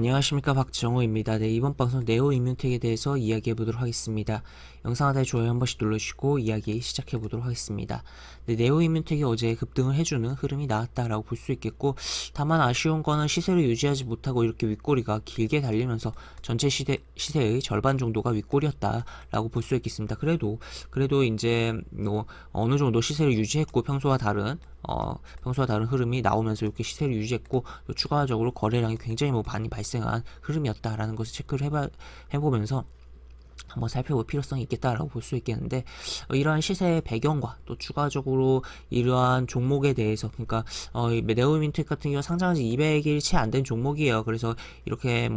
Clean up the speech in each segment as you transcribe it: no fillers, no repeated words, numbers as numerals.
안녕하십니까, 박정호입니다. 네, 이번 방송 네오 이뮨텍에 대해서 이야기해 보도록 하겠습니다. 영상 하단에 좋아요 한 번씩 눌러주시고 이야기 시작해 보도록 하겠습니다. 네, 네오 이뮨텍이 어제 급등을 해주는 흐름이 나왔다라고 볼 수 있겠고, 다만 아쉬운 거는 시세를 유지하지 못하고 이렇게 윗꼬리가 길게 달리면서 전체 시세의 절반 정도가 윗꼬리였다라고 볼 수 있겠습니다. 그래도 이제 뭐 어느 정도 시세를 유지했고 평소와 다른 흐름이 나오면서 이렇게 시세를 유지했고, 또 추가적으로 거래량이 굉장히 많이 발생한 흐름이었다라는 것을 체크를 해보면서 한번 살펴볼 필요성이 있겠다라고 볼 수 있겠는데, 이러한 시세의 배경과 또 추가적으로 이러한 종목에 대해서, 그러니까 네오이뮨텍 같은 경우 상장한 지 200일 채 안 된 종목이에요. 그래서 이렇게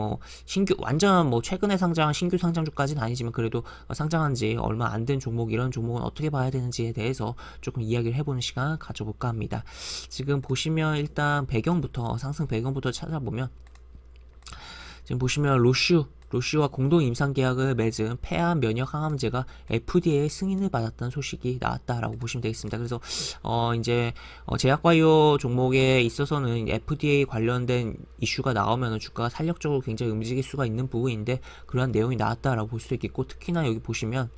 완전 최근에 상장한 신규 상장주까지는 아니지만, 그래도 상장한 지 얼마 안 된 종목, 이런 종목은 어떻게 봐야 되는지에 대해서 조금 이야기를 해보는 시간 가져볼까 합니다. 지금 보시면 일단 상승 배경부터 찾아보면, 지금 보시면 로슈와 공동 임상 계약을 맺은 폐암 면역 항암제가 FDA 승인을 받았다는 소식이 나왔다라고 보시면 되겠습니다. 그래서 이제 제약바이오 종목에 있어서는 FDA 관련된 이슈가 나오면 주가가 탄력적으로 굉장히 움직일 수가 있는 부분인데, 그러한 내용이 나왔다라고 볼 수 있겠고, 특히나 여기 보시면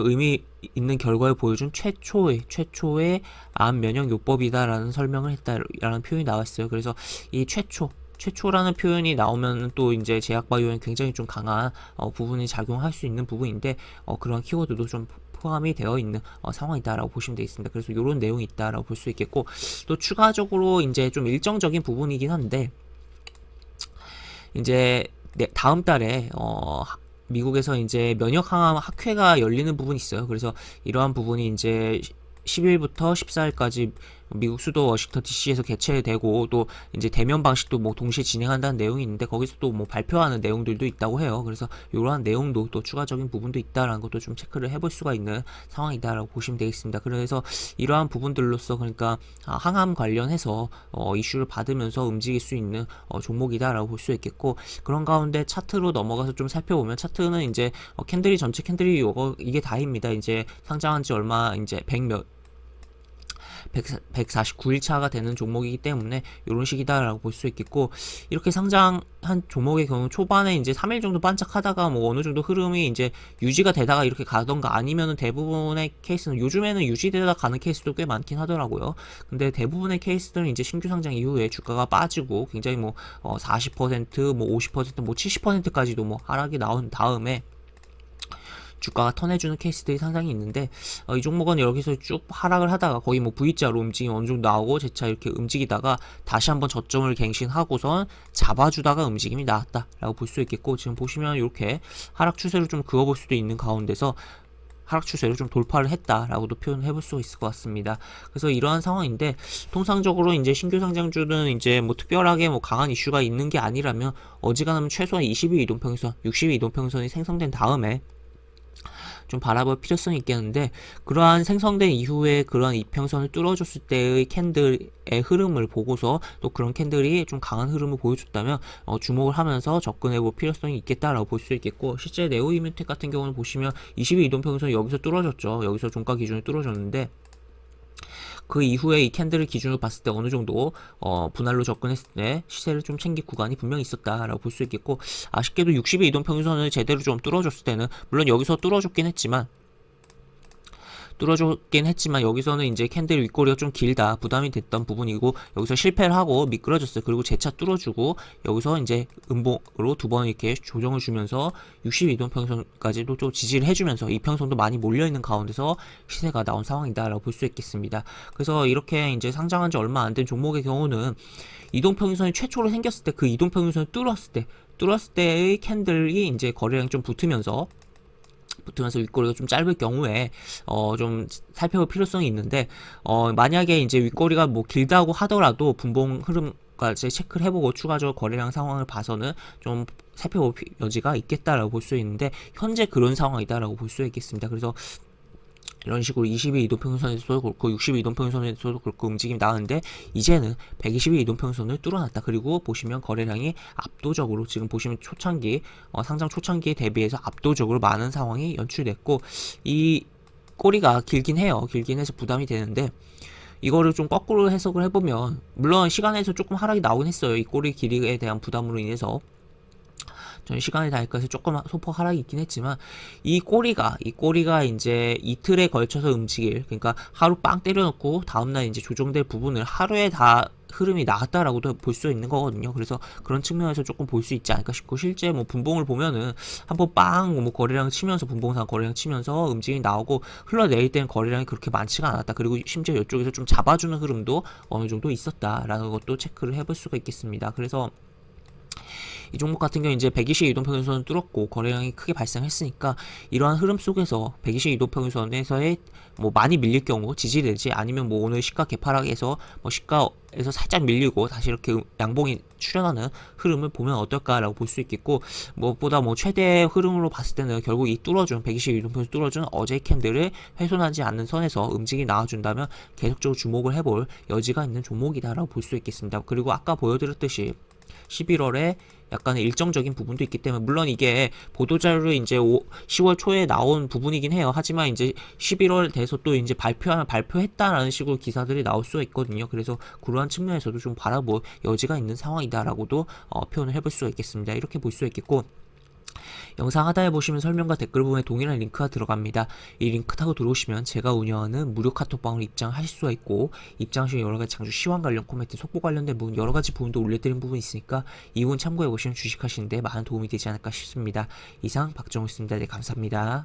의미 있는 결과를 보여준 최초의 암 면역 요법이다라는 설명을 했다라는 표현이 나왔어요. 그래서 이 최초라는 표현이 나오면 또 이제 제약바이오엔 굉장히 좀 강한 부분이 작용할 수 있는 부분인데, 그런 키워드도 좀 포함이 되어 있는 상황이다라고 보시면 되겠습니다. 그래서 이런 내용이 있다라고 볼 수 있겠고, 또 추가적으로 이제 좀 일정적인 부분이긴 한데, 이제 다음 달에 미국에서 이제 면역 항암 학회가 열리는 부분이 있어요. 그래서 이러한 부분이 이제 10일부터 14일까지 미국 수도 워싱턴 DC에서 개최되고, 또 이제 대면 방식도 동시에 진행한다는 내용이 있는데, 거기서 또 발표하는 내용들도 있다고 해요. 그래서 이러한 내용도 또 추가적인 부분도 있다라는 것도 좀 체크를 해볼 수가 있는 상황이다라고 보시면 되겠습니다. 그래서 이러한 부분들로서, 그러니까 항암 관련해서 이슈를 받으면서 움직일 수 있는 종목이다라고 볼 수 있겠고, 그런 가운데 차트로 넘어가서 좀 살펴보면, 차트는 이제 전체 캔들이 이게 다입니다. 이제 상장한 지 얼마 이제 149일 차가 되는 종목이기 때문에 이런 식이다라고 볼 수 있겠고, 이렇게 상장한 종목의 경우 초반에 이제 3일 정도 반짝하다가 어느 정도 흐름이 이제 유지가 되다가 이렇게 가던가, 아니면은 대부분의 케이스는 요즘에는 유지되다 가는 케이스도 꽤 많긴 하더라고요. 근데 대부분의 케이스들은 이제 신규 상장 이후에 주가가 빠지고 굉장히 40%, 50%, 70%까지도 하락이 나온 다음에 주가가 턴해주는 케이스들이 상당히 있는데, 이 종목은 여기서 쭉 하락을 하다가 거의 V자로 움직임이 어느 정도 나오고 재차 이렇게 움직이다가 다시 한번 저점을 갱신하고선 잡아주다가 움직임이 나왔다라고 볼 수 있겠고, 지금 보시면 이렇게 하락 추세를 좀 그어볼 수도 있는 가운데서 하락 추세를 좀 돌파를 했다라고도 표현을 해볼 수 있을 것 같습니다. 그래서 이러한 상황인데, 통상적으로 이제 신규 상장주는 이제 특별하게 강한 이슈가 있는 게 아니라면 어지간하면 최소한 20일 이동평선, 60일 이동평선이 생성된 다음에 좀 바라볼 필요성이 있겠는데, 그러한 생성된 이후에 그러한 이평선을 뚫어줬을 때의 캔들의 흐름을 보고서 또 그런 캔들이 좀 강한 흐름을 보여줬다면 주목을 하면서 접근해볼 필요성이 있겠다라고 볼 수 있겠고, 실제 네오 이뮨텍 같은 경우는 보시면 20일 이동평선이 여기서 뚫어졌죠. 여기서 종가 기준을 뚫어줬는데, 그 이후에 이 캔들을 기준으로 봤을 때 어느 정도 분할로 접근했을 때 시세를 좀 챙길 구간이 분명히 있었다라고 볼 수 있겠고, 아쉽게도 60일 이동평균선을 제대로 좀 뚫어줬을 때는, 물론 여기서 뚫어줬긴 했지만 여기서는 이제 캔들 윗꼬리가 좀 길다, 부담이 됐던 부분이고, 여기서 실패를 하고 미끄러졌어요. 그리고 재차 뚫어주고 여기서 이제 음봉으로 두 번 이렇게 조정을 주면서 62동평선까지도 좀 지지를 해주면서 이평선도 많이 몰려있는 가운데서 시세가 나온 상황이다라고 볼 수 있겠습니다. 그래서 이렇게 이제 상장한 지 얼마 안 된 종목의 경우는 이동평균선이 최초로 생겼을 때, 그 이동평균선을 뚫었을 때의 캔들이 이제 거래량이 좀 붙으면서 윗꼬리가 좀 짧을 경우에 좀 살펴볼 필요성이 있는데, 만약에 이제 윗꼬리가 길다고 하더라도 분봉 흐름까지 체크를 해보고 추가적으로 거래량 상황을 봐서는 좀 살펴볼 여지가 있겠다라고 볼 수 있는데, 현재 그런 상황이다라고 볼 수 있겠습니다. 그래서 이런 식으로 22 이동평균선에서도 그렇고 60 이동평균선에서도 그렇고 움직임이 나왔는데, 이제는 120일 이동평균선을 뚫어놨다. 그리고 보시면 거래량이 압도적으로, 지금 보시면 상장 초창기에 대비해서 압도적으로 많은 상황이 연출됐고, 이 꼬리가 길긴 해서 부담이 되는데, 이거를 좀 거꾸로 해석을 해보면 물론 시간에서 조금 하락이 나오긴 했어요. 이 꼬리 길이에 대한 부담으로 인해서 저는 시간이 다니까 해서 조금 소폭 하락이 있긴 했지만 이 꼬리가 이제 이틀에 걸쳐서 움직일, 그러니까 하루 빵 때려놓고 다음날 이제 조정될 부분을 하루에 다 흐름이 나왔다라고도 볼 수 있는 거거든요. 그래서 그런 측면에서 조금 볼 수 있지 않을까 싶고, 실제 뭐 분봉을 보면은 한번 빵 뭐 거래량 치면서 분봉상 거래량 치면서 움직임이 나오고 흘러내릴 때는 거래량이 그렇게 많지가 않았다. 그리고 심지어 이쪽에서 좀 잡아주는 흐름도 어느 정도 있었다라는 것도 체크를 해볼 수가 있겠습니다. 그래서 이 종목 같은 경우 이제 120 이동평균선을 뚫었고 거래량이 크게 발생했으니까, 이러한 흐름 속에서 120 이동평균선에서의 뭐 많이 밀릴 경우 지지되지, 아니면 뭐 오늘 시가 개파락에서 뭐 시가에서 살짝 밀리고 다시 이렇게 양봉이 출현하는 흐름을 보면 어떨까라고 볼 수 있겠고, 무엇보다 뭐 최대 흐름으로 봤을 때는 결국 이 뚫어준 120 이동평균 뚫어준 어제 캔들을 훼손하지 않는 선에서 움직임이 나와준다면 계속적으로 주목을 해볼 여지가 있는 종목이다라고 볼 수 있겠습니다. 그리고 아까 보여드렸듯이 11월에 약간의 일정적인 부분도 있기 때문에, 물론 이게 보도자료로 이제 10월 초에 나온 부분이긴 해요. 하지만 이제 11월 돼서 또 이제 발표했다라는 식으로 기사들이 나올 수가 있거든요. 그래서 그러한 측면에서도 좀 바라볼 여지가 있는 상황이다라고도 표현을 해볼 수가 있겠습니다. 이렇게 볼 수 있겠고, 영상 하단에 보시면 설명과 댓글 부분에 동일한 링크가 들어갑니다. 이 링크 타고 들어오시면 제가 운영하는 무료 카톡방으로 입장하실 수가 있고, 입장 시 여러가지 장주 시황 관련 코멘트, 속보 관련된 부분 여러가지 부분도 올려드린 부분이 있으니까 이 부분 참고해 보시면 주식하시는데 많은 도움이 되지 않을까 싶습니다. 이상 박정우였습니다. 네, 감사합니다.